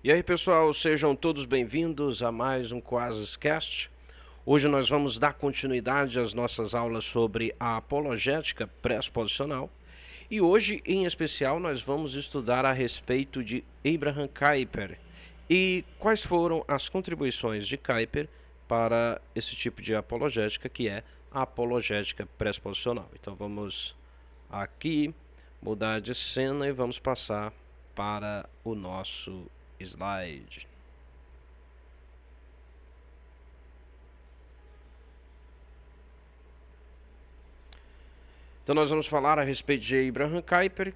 E aí, pessoal, sejam todos bem-vindos a mais um Quasiscast. Hoje nós vamos dar continuidade às nossas aulas sobre a apologética pressuposicional. E hoje, em especial, nós vamos estudar a respeito de Abraham Kuyper e quais foram as contribuições de Kuyper para esse tipo de apologética, que é a apologética pressuposicional. Então vamos aqui mudar de cena e vamos passar para o nosso slide. Então nós vamos falar a respeito de Abraham Kuyper,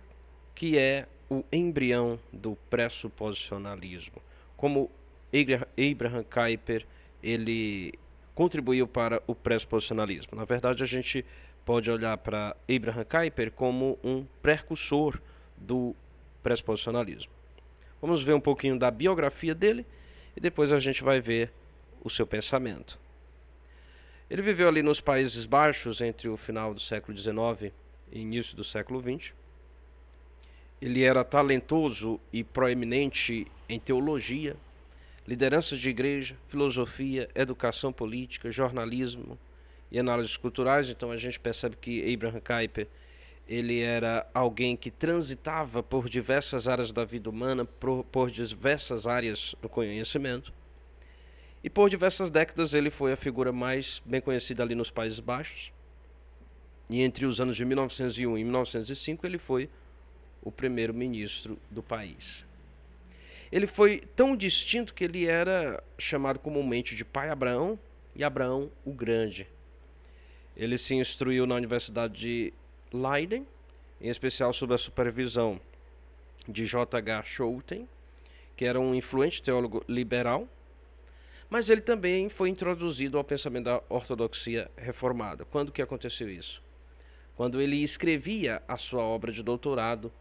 que é o embrião do pressuposicionalismo. Como Abraham Kuyper ele contribuiu para o pressuposicionalismo. Na verdade, a gente pode olhar para Abraham Kuyper como um precursor do pressuposicionalismo. Vamos ver um pouquinho da biografia dele e depois a gente vai ver o seu pensamento. Ele viveu ali nos Países Baixos entre o final do século XIX e início do século XX. Ele era talentoso e proeminente em teologia, liderança de igreja, filosofia, educação política, jornalismo e análises culturais. Então a gente percebe que Abraham Kuyper ele era alguém que transitava por diversas áreas da vida humana, por diversas áreas do conhecimento. E por diversas décadas ele foi a figura mais bem conhecida ali nos Países Baixos. E entre os anos de 1901 e 1905 ele foi o primeiro-ministro do país. Ele foi tão distinto que ele era chamado comumente de Pai Abraão e Abraão o Grande. Ele se instruiu na Universidade de Leiden, em especial sob a supervisão de J.H. Schouten, que era um influente teólogo liberal, mas ele também foi introduzido ao pensamento da ortodoxia reformada. Quando que aconteceu isso? Quando ele escrevia a sua obra de doutorado,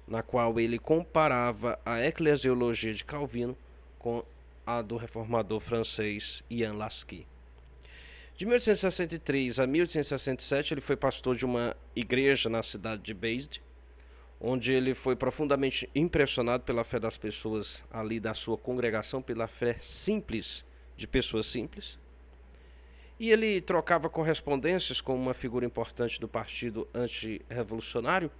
na qual ele comparava a eclesiologia de Calvino com a do reformador francês Ian Lasky. De 1863 a 1867 ele foi pastor de uma igreja na cidade de Basel, onde ele foi profundamente impressionado pela fé das pessoas ali da sua congregação, pela fé simples de pessoas simples. E ele trocava correspondências com uma figura importante do Partido Antirrevolucionário.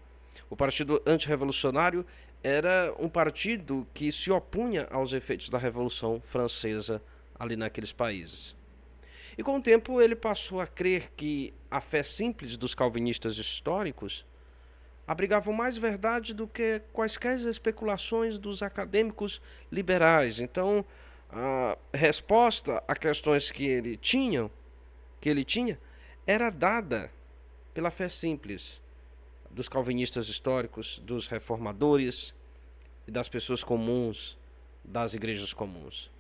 O Partido Antirrevolucionário era um partido que se opunha aos efeitos da Revolução Francesa ali naqueles países. E com o tempo ele passou a crer que a fé simples dos calvinistas históricos abrigavam mais verdade do que quaisquer especulações dos acadêmicos liberais. Então, a resposta a questões que ele tinha, era dada pela fé simples dos calvinistas históricos, dos reformadores e das pessoas comuns, das igrejas comuns.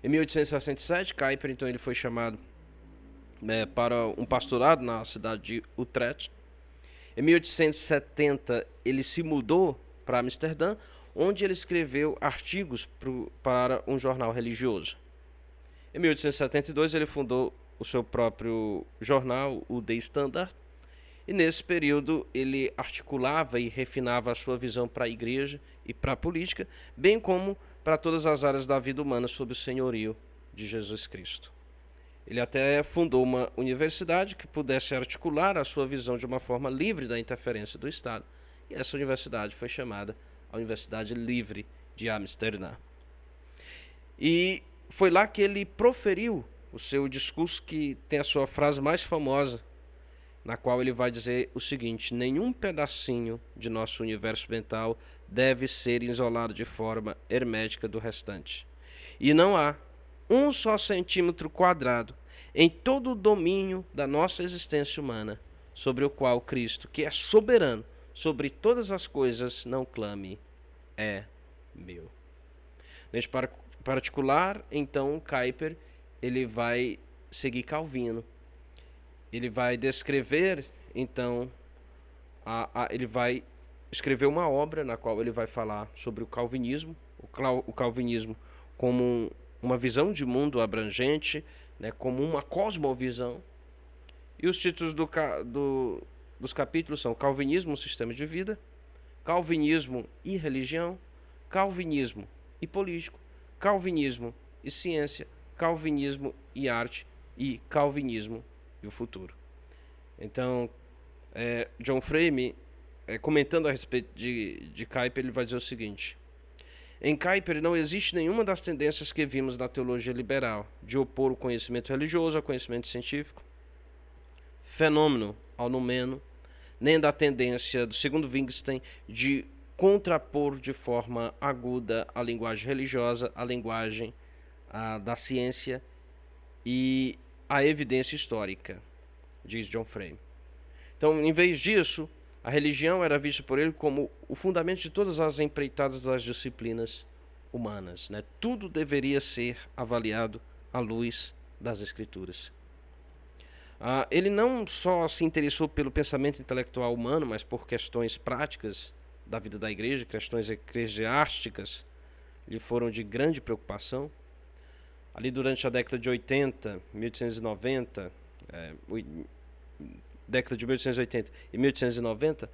Em 1867, Kuyper então ele foi chamado para um pastorado na cidade de Utrecht. Em 1870 ele se mudou para Amsterdã, onde ele escreveu artigos para um jornal religioso. Em 1872 ele fundou o seu próprio jornal, o The Standard, e nesse período ele articulava e refinava a sua visão para a igreja e para a política, bem como para todas as áreas da vida humana sob o senhorio de Jesus Cristo. Ele até fundou uma universidade que pudesse articular a sua visão de uma forma livre da interferência do Estado, e essa universidade foi chamada a Universidade Livre de Amsterdã. E foi lá que ele proferiu o seu discurso que tem a sua frase mais famosa, na qual ele vai dizer o seguinte: nenhum pedacinho de nosso universo mental deve ser isolado de forma hermética do restante. E não há um só centímetro quadrado em todo o domínio da nossa existência humana sobre o qual Cristo, que é soberano sobre todas as coisas, não clame, é meu. Neste particular, então, Kuyper ele vai seguir Calvino. Ele vai descrever, então, ele vai escrever uma obra na qual ele vai falar sobre o calvinismo como uma visão de mundo abrangente, né, como uma cosmovisão. E os títulos dos capítulos são Calvinismo, um sistema de vida, Calvinismo e religião, Calvinismo, e político, calvinismo e ciência, calvinismo e arte e calvinismo e o futuro. Então, John Frame, comentando a respeito de Kuyper, ele vai dizer o seguinte: em Kuyper não existe nenhuma das tendências que vimos na teologia liberal, de opor o conhecimento religioso ao conhecimento científico, fenômeno ao noumeno, nem da tendência do segundo Wittgenstein de contrapor de forma aguda a linguagem religiosa à linguagem da ciência e a evidência histórica, diz John Frame. Então, em vez disso, a religião era vista por ele como o fundamento de todas as empreitadas das disciplinas humanas, né? Tudo deveria ser avaliado à luz das Escrituras. Ele não só se interessou pelo pensamento intelectual humano, mas por questões práticas da vida da igreja, questões eclesiásticas, lhe foram de grande preocupação. Ali durante a década de 80, 1890, década de 1880 e 1890,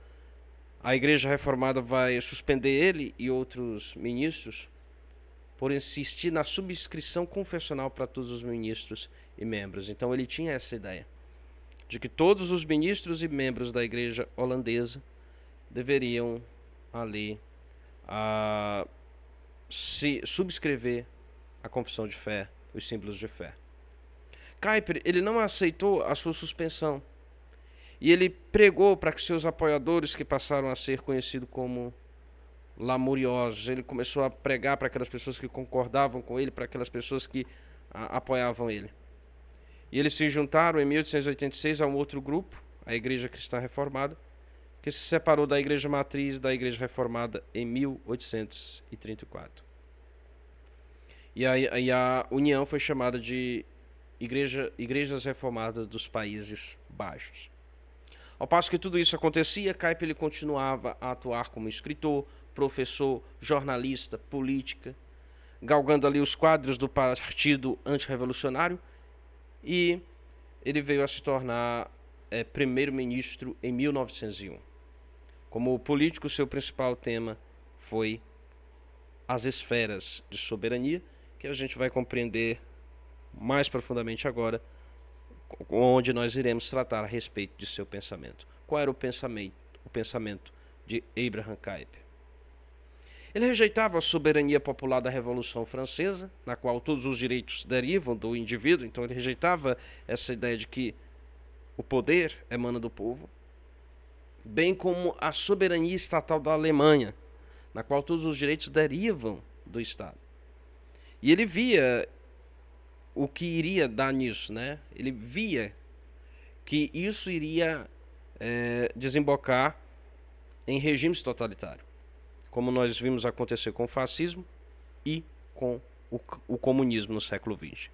a Igreja Reformada vai suspender ele e outros ministros por insistir na subscrição confessional para todos os ministros e membros. Então ele tinha essa ideia de que todos os ministros e membros da Igreja holandesa deveriam ali se subscrever a confissão de fé, os símbolos de fé. Kuyper, ele não aceitou a sua suspensão e ele pregou para que seus apoiadores, que passaram a ser conhecidos como lamuriosos, ele começou a pregar para aquelas pessoas que concordavam com ele, para aquelas pessoas que apoiavam ele. E eles se juntaram em 1886 a um outro grupo, a Igreja Cristã Reformada, que se separou da Igreja Matriz da Igreja Reformada em 1834. E a união foi chamada de Igrejas Reformadas dos Países Baixos. Ao passo que tudo isso acontecia, Kuyper ele continuava a atuar como escritor, professor, jornalista, política, galgando ali os quadros do Partido Antirrevolucionário, e ele veio a se tornar primeiro-ministro em 1901. Como político, seu principal tema foi as esferas de soberania, que a gente vai compreender mais profundamente agora, onde nós iremos tratar a respeito de seu pensamento. Qual era o pensamento de Abraham Kuyper? Ele rejeitava a soberania popular da Revolução Francesa, na qual todos os direitos derivam do indivíduo. Então ele rejeitava essa ideia de que o poder emana do povo, bem como a soberania estatal da Alemanha, na qual todos os direitos derivam do Estado. E ele via o que iria dar nisso, né? Ele via que isso iria desembocar em regimes totalitários, como nós vimos acontecer com o fascismo e com o comunismo no século XX.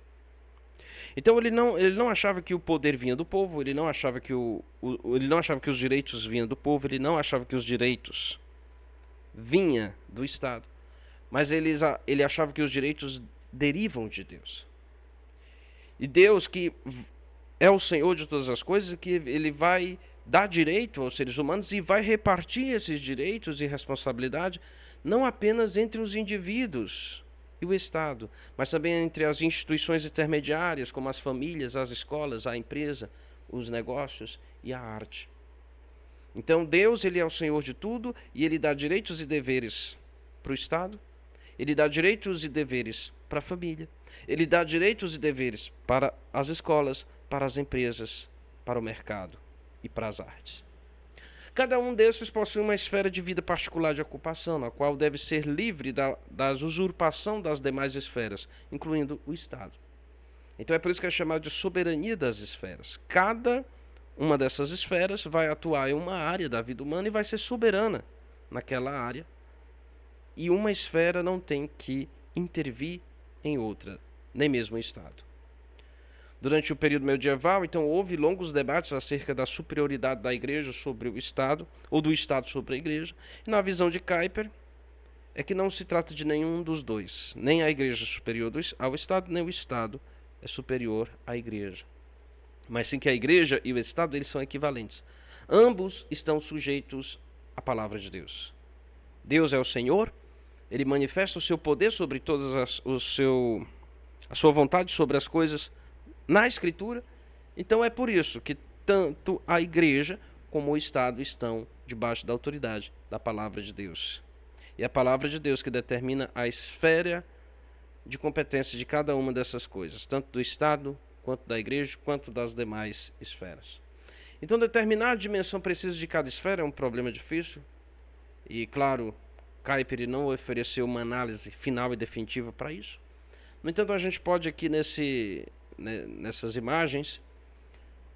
Então ele não achava que o poder vinha do povo, ele não achava que os direitos vinham do povo, ele não achava que os direitos vinham do Estado, mas ele achava que os direitos derivam de Deus. E Deus, que é o Senhor de todas as coisas, que ele vai dar direito aos seres humanos e vai repartir esses direitos e responsabilidade não apenas entre os indivíduos e o Estado, mas também entre as instituições intermediárias, como as famílias, as escolas, a empresa, os negócios e a arte. Então Deus, ele é o Senhor de tudo e ele dá direitos e deveres para o Estado, ele dá direitos e deveres para a família, ele dá direitos e deveres para as escolas, para as empresas, para o mercado e para as artes. Cada um desses possui uma esfera de vida particular de ocupação, na qual deve ser livre da usurpação das demais esferas, incluindo o Estado. Então é por isso que é chamado de soberania das esferas. Cada uma dessas esferas vai atuar em uma área da vida humana e vai ser soberana naquela área. E uma esfera não tem que intervir em outra, nem mesmo o Estado. Durante o período medieval, então, houve longos debates acerca da superioridade da Igreja sobre o Estado, ou do Estado sobre a Igreja. E na visão de Kuyper, é que não se trata de nenhum dos dois. Nem a Igreja é superior ao Estado, nem o Estado é superior à Igreja. Mas sim que a Igreja e o Estado, eles são equivalentes. Ambos estão sujeitos à palavra de Deus. Deus é o Senhor, ele manifesta o seu poder sobre a sua vontade sobre as coisas na Escritura. Então é por isso que tanto a igreja como o Estado estão debaixo da autoridade da palavra de Deus. E é a palavra de Deus que determina a esfera de competência de cada uma dessas coisas, tanto do Estado, quanto da igreja, quanto das demais esferas. Então determinar a dimensão precisa de cada esfera é um problema difícil. E claro, Kuyper não ofereceu uma análise final e definitiva para isso. No entanto, a gente pode aqui nessas imagens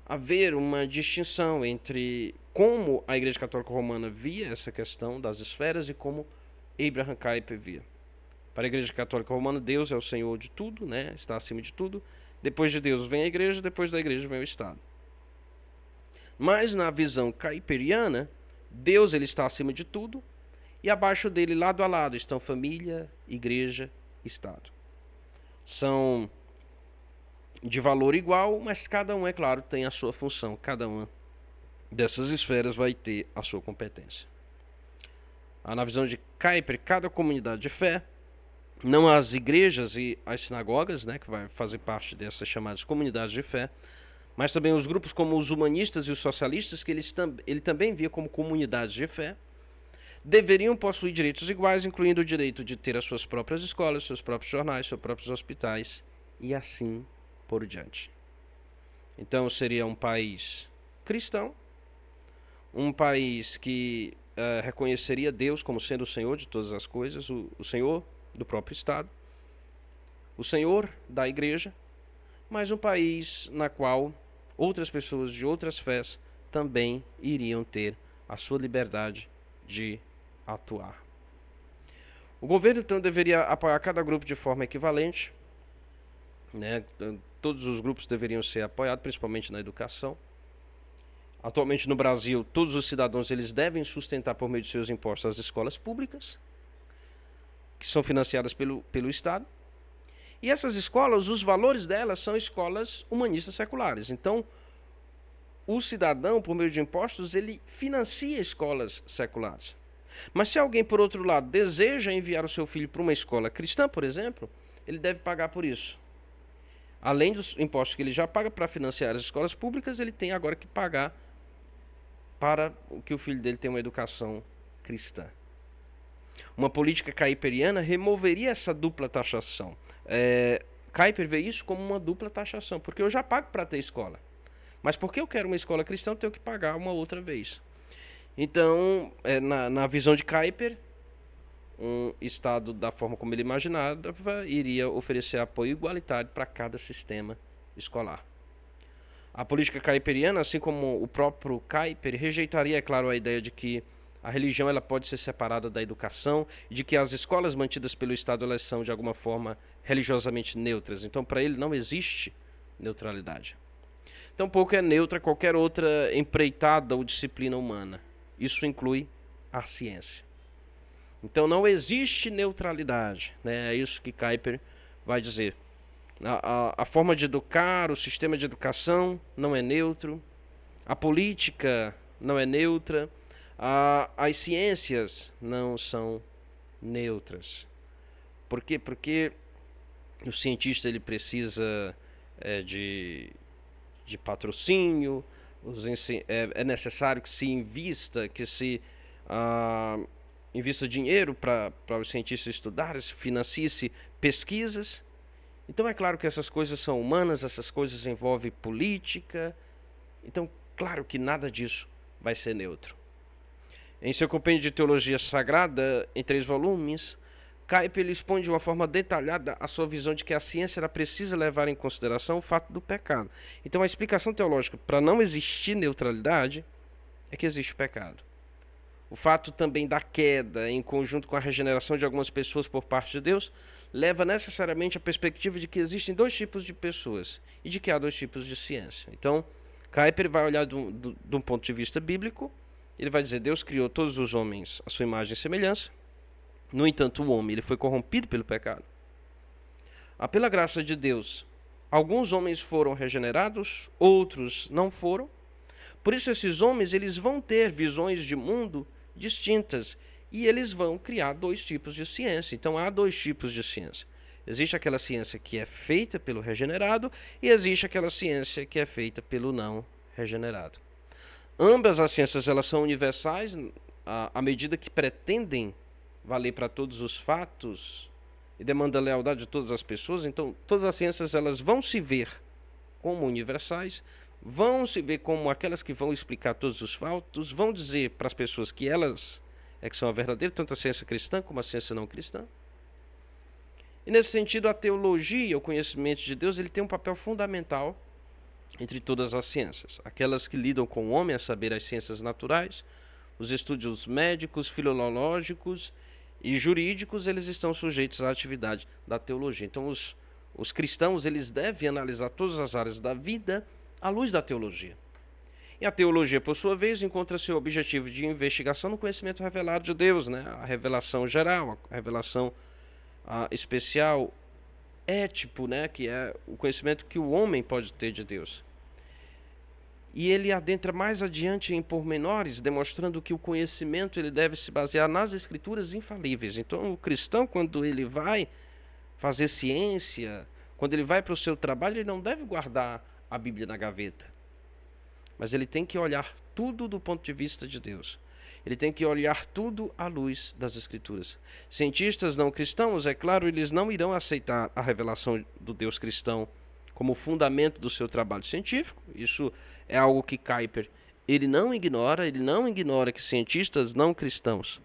haver uma distinção entre como a Igreja Católica Romana via essa questão das esferas e como Abraham Kuyper via. Para a Igreja Católica Romana, Deus é o Senhor de tudo, né? Está acima de tudo. Depois de Deus vem a Igreja, depois da Igreja vem o Estado. Mas na visão kuyperiana, Deus ele está acima de tudo e abaixo dele, lado a lado, estão família, igreja, Estado. São de valor igual, mas cada um, é claro, tem a sua função. Cada uma dessas esferas vai ter a sua competência. Na visão de Kuyper, cada comunidade de fé, não as igrejas e as sinagogas, né, que vai fazer parte dessas chamadas comunidades de fé, mas também os grupos como os humanistas e os socialistas, que ele também via como comunidades de fé, deveriam possuir direitos iguais, incluindo o direito de ter as suas próprias escolas, seus próprios jornais, seus próprios hospitais e assim por diante. Então seria um país cristão, um país que reconheceria Deus como sendo o Senhor de todas as coisas, o Senhor do próprio Estado, o Senhor da Igreja, mas um país na qual outras pessoas de outras fés também iriam ter a sua liberdade de atuar. O governo então deveria apoiar cada grupo de forma equivalente, né? Todos os grupos deveriam ser apoiados, principalmente na educação. Atualmente no Brasil, todos os cidadãos eles devem sustentar por meio de seus impostos as escolas públicas, que são financiadas pelo Estado. E essas escolas, os valores delas são escolas humanistas seculares. Então, o cidadão, por meio de impostos, ele financia escolas seculares. Mas se alguém, por outro lado, deseja enviar o seu filho para uma escola cristã, por exemplo, ele deve pagar por isso. Além dos impostos que ele já paga para financiar as escolas públicas, ele tem agora que pagar para que o filho dele tenha uma educação cristã. Uma política kuyperiana removeria essa dupla taxação. Kuyper vê isso como uma dupla taxação, porque eu já pago para ter escola. Mas porque eu quero uma escola cristã, eu tenho que pagar uma outra vez. Então, na visão de Kuyper, um Estado da forma como ele imaginava iria oferecer apoio igualitário para cada sistema escolar. A política kuyperiana, assim como o próprio Kuyper, rejeitaria, é claro, a ideia de que a religião ela pode ser separada da educação e de que as escolas mantidas pelo Estado elas são, de alguma forma, religiosamente neutras. Então, para ele, não existe neutralidade. Tampouco é neutra qualquer outra empreitada ou disciplina humana. Isso inclui a ciência. Então, não existe neutralidade, né? É isso que Kuyper vai dizer. A forma de educar, o sistema de educação não é neutro. A política não é neutra. As ciências não são neutras. Por quê? Porque o cientista ele precisa de patrocínio, é necessário que se invista, invista dinheiro para os cientistas estudarem, financie-se pesquisas. Então é claro que essas coisas são humanas, essas coisas envolvem política. Então, claro que nada disso vai ser neutro. Em seu compêndio de Teologia Sagrada, em 3 volumes, Kuyper expõe de uma forma detalhada a sua visão de que a ciência ela precisa levar em consideração o fato do pecado. Então a explicação teológica para não existir neutralidade é que existe o pecado. O fato também da queda, em conjunto com a regeneração de algumas pessoas por parte de Deus, leva necessariamente à perspectiva de que existem 2 tipos de pessoas e de que há 2 tipos de ciência. Então, Kuyper vai olhar de um ponto de vista bíblico. Ele vai dizer, Deus criou todos os homens à sua imagem e semelhança. No entanto, o homem ele foi corrompido pelo pecado. Pela graça de Deus, alguns homens foram regenerados, outros não foram. Por isso, esses homens eles vão ter visões de mundo distintas e eles vão criar dois tipos de ciência. Então há dois tipos de ciência. Existe aquela ciência que é feita pelo regenerado e existe aquela ciência que é feita pelo não regenerado. Ambas as ciências elas são universais à medida que pretendem valer para todos os fatos e demandam a lealdade de todas as pessoas. Então todas as ciências elas vão se ver como universais, vão se ver como aquelas que vão explicar todos os fatos, vão dizer para as pessoas que elas é que são a verdadeira, tanto a ciência cristã como a ciência não cristã. E nesse sentido, a teologia, o conhecimento de Deus, ele tem um papel fundamental entre todas as ciências. Aquelas que lidam com o homem, a saber, as ciências naturais, os estudos médicos, filológicos e jurídicos, eles estão sujeitos à atividade da teologia. Então, os cristãos, eles devem analisar todas as áreas da vida à luz da teologia. E a teologia, por sua vez, encontra seu objetivo de investigação no conhecimento revelado de Deus, né? A revelação geral, a revelação especial, ético, né? Que é o conhecimento que o homem pode ter de Deus. E ele adentra mais adiante em pormenores, demonstrando que o conhecimento ele deve se basear nas escrituras infalíveis. Então, o cristão, quando ele vai fazer ciência, quando ele vai para o seu trabalho, ele não deve guardar a Bíblia na gaveta. Mas ele tem que olhar tudo do ponto de vista de Deus. Ele tem que olhar tudo à luz das Escrituras. Cientistas não cristãos, é claro, eles não irão aceitar a revelação do Deus cristão como fundamento do seu trabalho científico. Isso é algo que Kuyper ele não ignora que cientistas não cristãos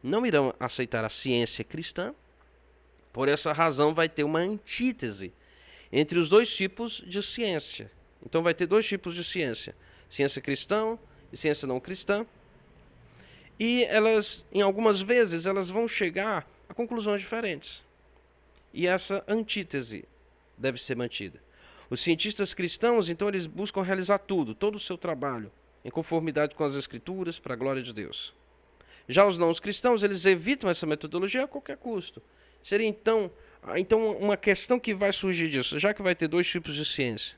não irão aceitar a ciência cristã. Por essa razão vai ter uma antítese entre os dois tipos de ciência. Então vai ter dois tipos de ciência: ciência cristã e ciência não cristã. E elas, em algumas vezes, elas vão chegar a conclusões diferentes. E essa antítese deve ser mantida. Os cientistas cristãos, então, eles buscam realizar todo o seu trabalho, em conformidade com as Escrituras, para a glória de Deus. Já os não cristãos, eles evitam essa metodologia a qualquer custo. Seria então uma questão que vai surgir disso, já que vai ter dois tipos de ciência,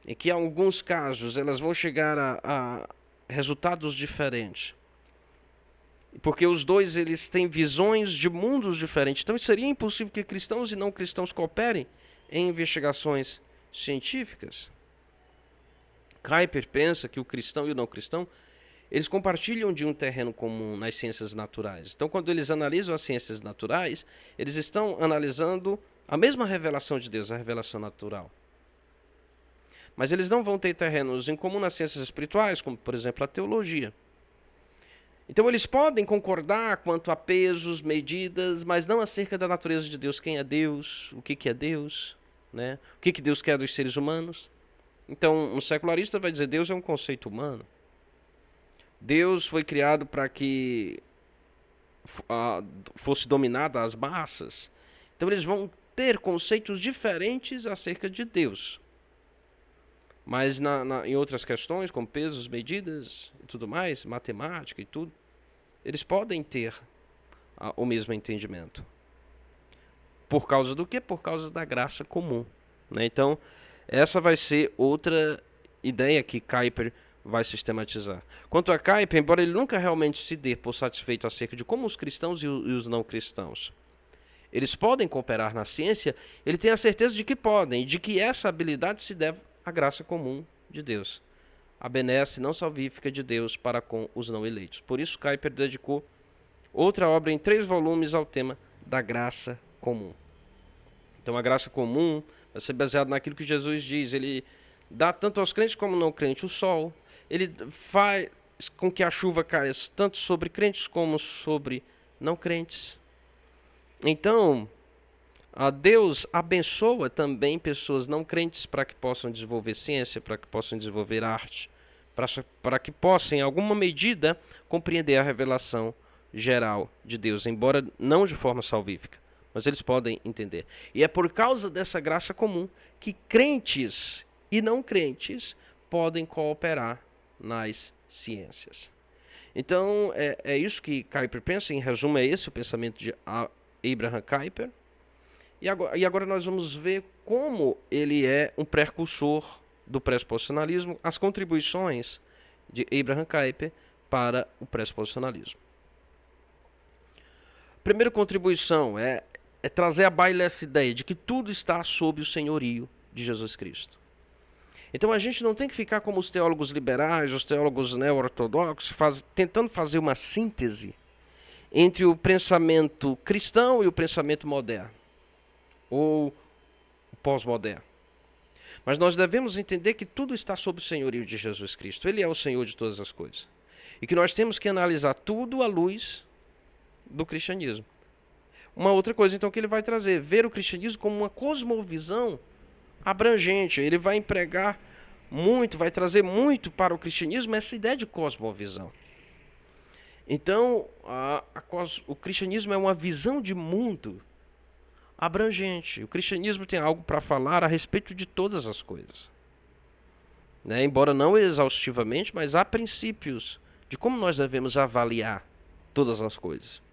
em que, em alguns casos, elas vão chegar a resultados diferentes. Porque os dois eles têm visões de mundos diferentes. Então seria impossível que cristãos e não cristãos cooperem em investigações científicas. Kuyper pensa que o cristão e o não cristão eles compartilham de um terreno comum nas ciências naturais. Então, quando eles analisam as ciências naturais, eles estão analisando a mesma revelação de Deus, a revelação natural. Mas eles não vão ter terrenos em comum nas ciências espirituais, como, por exemplo, a teologia. Então eles podem concordar quanto a pesos, medidas, mas não acerca da natureza de Deus. Quem é Deus? O que é Deus? Né? O que Deus quer dos seres humanos? Então um secularista vai dizer Deus é um conceito humano. Deus foi criado para que fosse dominada as massas. Então eles vão ter conceitos diferentes acerca de Deus. Mas em outras questões, como pesos, medidas e tudo mais, matemática e tudo, eles podem ter o mesmo entendimento. Por causa do quê? Por causa da graça comum. Né? Então, essa vai ser outra ideia que Kuyper vai sistematizar. Quanto a Kuyper, embora ele nunca realmente se dê por satisfeito acerca de como os cristãos e os não cristãos eles podem cooperar na ciência, ele tem a certeza de que podem, e de que essa habilidade se deve a graça comum de Deus, a benesse não salvífica de Deus para com os não eleitos. Por isso, Kuyper dedicou outra obra em 3 volumes ao tema da graça comum. Então, a graça comum vai ser baseada naquilo que Jesus diz. Ele dá tanto aos crentes como não crentes o sol. Ele faz com que a chuva caia tanto sobre crentes como sobre não crentes. Então, Deus abençoa também pessoas não crentes para que possam desenvolver ciência, para que possam desenvolver arte, para que possam, em alguma medida, compreender a revelação geral de Deus, embora não de forma salvífica, mas eles podem entender. E é por causa dessa graça comum que crentes e não crentes podem cooperar nas ciências. Então, é isso que Kuyper pensa, em resumo, é esse o pensamento de Abraham Kuyper. E agora nós vamos ver como ele é um precursor do pressuposicionalismo, as contribuições de Abraham Kuyper para o pressuposicionalismo. Primeira contribuição é trazer à baila essa ideia de que tudo está sob o senhorio de Jesus Cristo. Então a gente não tem que ficar como os teólogos liberais, os teólogos neo-ortodoxos, tentando fazer uma síntese entre o pensamento cristão e o pensamento moderno, ou pós-moderno. Mas nós devemos entender que tudo está sob o senhorio de Jesus Cristo. Ele é o Senhor de todas as coisas. E que nós temos que analisar tudo à luz do cristianismo. Uma outra coisa, então, que ele vai trazer, ver o cristianismo como uma cosmovisão abrangente. Ele vai empregar muito, vai trazer muito para o cristianismo essa ideia de cosmovisão. Então, o cristianismo é uma visão de mundo abrangente. O cristianismo tem algo para falar a respeito de todas as coisas. Né? Embora não exaustivamente, mas há princípios de como nós devemos avaliar todas as coisas.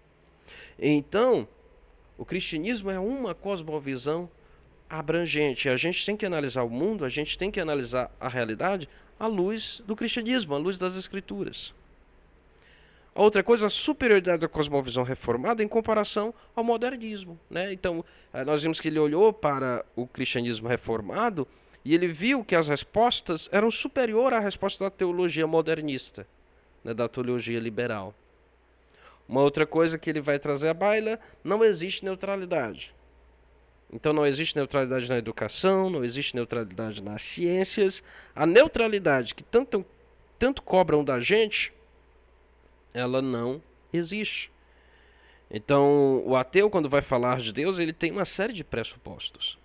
Então, o cristianismo é uma cosmovisão abrangente. A gente tem que analisar o mundo, a gente tem que analisar a realidade à luz do cristianismo, à luz das escrituras. A outra coisa, a superioridade da cosmovisão reformada em comparação ao modernismo. Né? Então, nós vimos que ele olhou para o cristianismo reformado e ele viu que as respostas eram superiores à resposta da teologia modernista, né? Da teologia liberal. Uma outra coisa que ele vai trazer à baila, não existe neutralidade. Então não existe neutralidade na educação, não existe neutralidade nas ciências. A neutralidade que tanto cobram da gente, ela não existe. Então, o ateu, quando vai falar de Deus, ele tem uma série de pressupostos.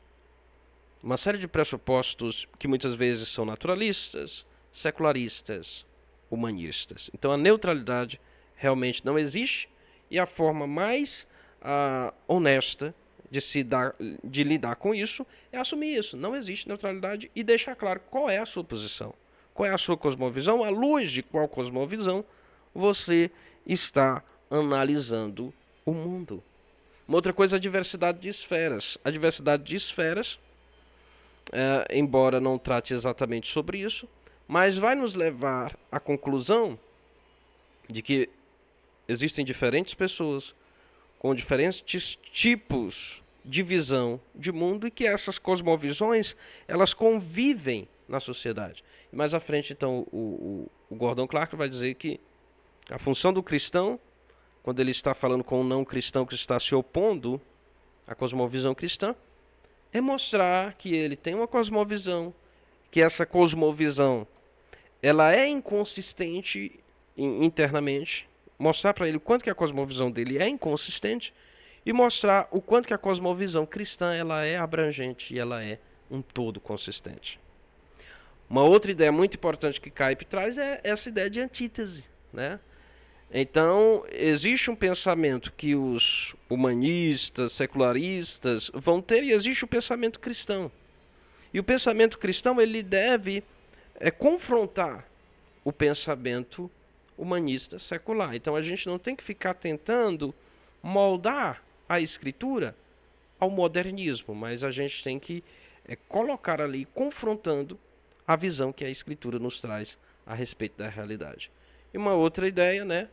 Uma série de pressupostos que muitas vezes são naturalistas, secularistas, humanistas. Então, a neutralidade realmente não existe e a forma mais honesta de lidar com isso é assumir isso. Não existe neutralidade e deixar claro qual é a sua posição, qual é a sua cosmovisão, à luz de qual cosmovisão você está analisando o mundo. Uma outra coisa é a diversidade de esferas. A diversidade de esferas, embora não trate exatamente sobre isso, mas vai nos levar à conclusão de que existem diferentes pessoas com diferentes tipos de visão de mundo e que essas cosmovisões, elas convivem na sociedade. E mais à frente, então, o Gordon Clark vai dizer que a função do cristão, quando ele está falando com um não cristão que está se opondo à cosmovisão cristã, é mostrar que ele tem uma cosmovisão, que essa cosmovisão ela é inconsistente internamente, mostrar para ele o quanto que a cosmovisão dele é inconsistente e mostrar o quanto que a cosmovisão cristã ela é abrangente e ela é um todo consistente. Uma outra ideia muito importante que Kuyper traz é essa ideia de antítese, né? Então, existe um pensamento que os humanistas, secularistas vão ter e existe o pensamento cristão. E o pensamento cristão ele deve confrontar o pensamento humanista secular. Então, a gente não tem que ficar tentando moldar a escritura ao modernismo, mas a gente tem que colocar ali, confrontando a visão que a escritura nos traz a respeito da realidade. E uma outra ideia, né,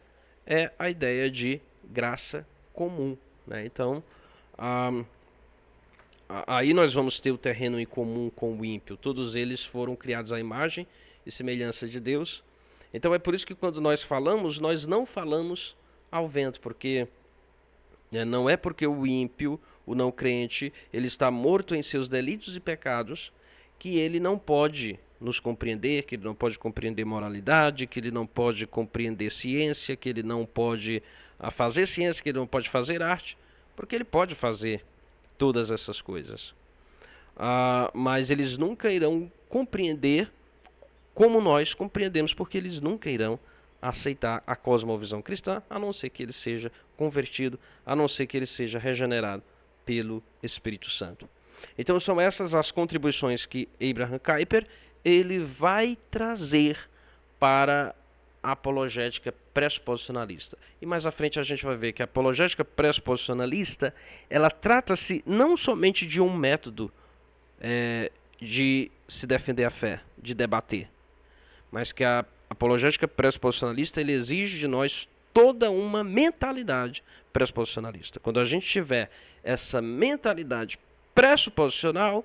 é a ideia de graça comum. Né? Então, aí nós vamos ter o terreno em comum com o ímpio. Todos eles foram criados à imagem e semelhança de Deus. Então é por isso que quando nós falamos, nós não falamos ao vento, porque não é porque o ímpio, o não crente, ele está morto em seus delitos e pecados, que ele não pode nos compreender, que ele não pode compreender moralidade, que ele não pode compreender ciência, que ele não pode fazer ciência, que ele não pode fazer arte, porque ele pode fazer todas essas coisas. Mas eles nunca irão compreender como nós compreendemos, porque eles nunca irão aceitar a cosmovisão cristã, a não ser que ele seja convertido, a não ser que ele seja regenerado pelo Espírito Santo. Então são essas as contribuições que Abraham Kuyper ele vai trazer para a apologética pressuposicionalista. E mais à frente a gente vai ver que a apologética pressuposicionalista ela trata-se não somente de um método de se defender a fé, de debater, mas que a apologética pressuposicionalista ele exige de nós toda uma mentalidade pressuposicionalista. Quando a gente tiver essa mentalidade pressuposicional,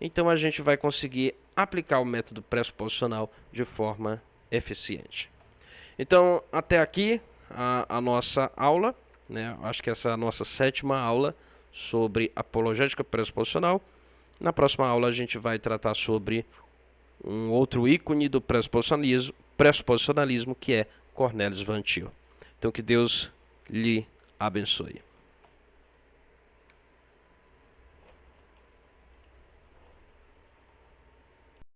então a gente vai conseguir aplicar o método pressuposicional de forma eficiente. Então, até aqui a nossa aula, né? Acho que essa é a nossa 7ª aula sobre apologética pressuposicional. Na próxima aula a gente vai tratar sobre um outro ícone do pressuposicionalismo, que é Cornelius Van Til. Então que Deus lhe abençoe.